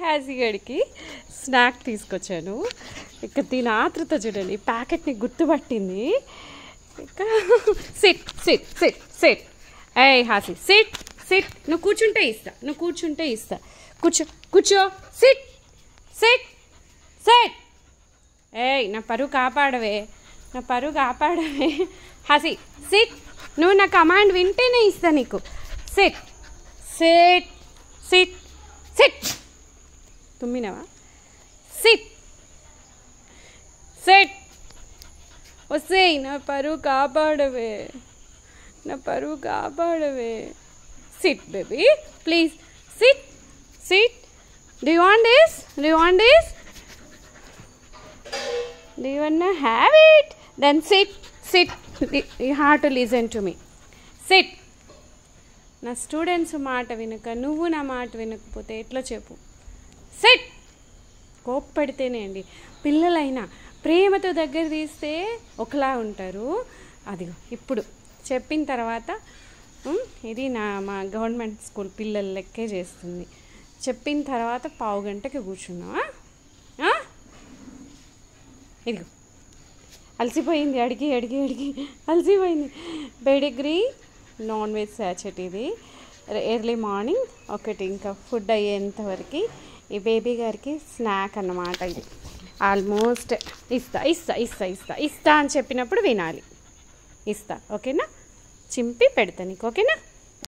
హ్యాసీగడికి snack తీసుకొచ్చాను. ఇక దీని ఆతృత చూడండి, ప్యాకెట్ని గుర్తుపట్టింది. ఇక సిట్ సిట్ సిట్ సిట్. ఏయ్ హాసి సిట్ సిట్. నువ్వు కూర్చుంటే ఇస్తా. కూర్చో. SIT sit SIT. ఏయ్ నా పరువు కాపాడవే హాసి సిట్. నువ్వు నా కమాండ్ వింటేనే ఇస్తా నీకు. Sit sit sit sit. తుమ్మినవా? Sit sit. వస్తే నా పరువు కాపాడవే. Sit baby please. Sit. Do you want this? Do you wanna have it? Then sit. You have to listen to me. Sit. నా స్టూడెంట్స్ మాట వినక నువ్వు నా మాట వినకపోతే ఎట్లా చెప్పు? సిట్. కోప్పడితేనే అండి. పిల్లలైనా ప్రేమతో దగ్గర తీస్తే ఒకలా ఉంటారు. అదిగో ఇప్పుడు చెప్పిన తర్వాత ఇది మా గవర్నమెంట్ స్కూల్ పిల్లల లెక్కే చేస్తుంది. చెప్పిన తర్వాత పావు గంటకి కూర్చున్నావా? ఇదిగో అలసిపోయింది, అడిగి అలసిపోయింది. పెడిగ్రీ నాన్ వెజ్ శాచెట్ ఇది. ఎర్లీ మార్నింగ్ ఒకటి, ఇంకా ఫుడ్ అయ్యేంతవరకు ఈ బేబీ గారికి స్నాక్ అన్నమాట ఇది. ఆల్మోస్ట్ ఇస్తా అని చెప్పినప్పుడు వినాలి. ఓకేనా? చింపి పెడతా నీకు. ఓకేనా?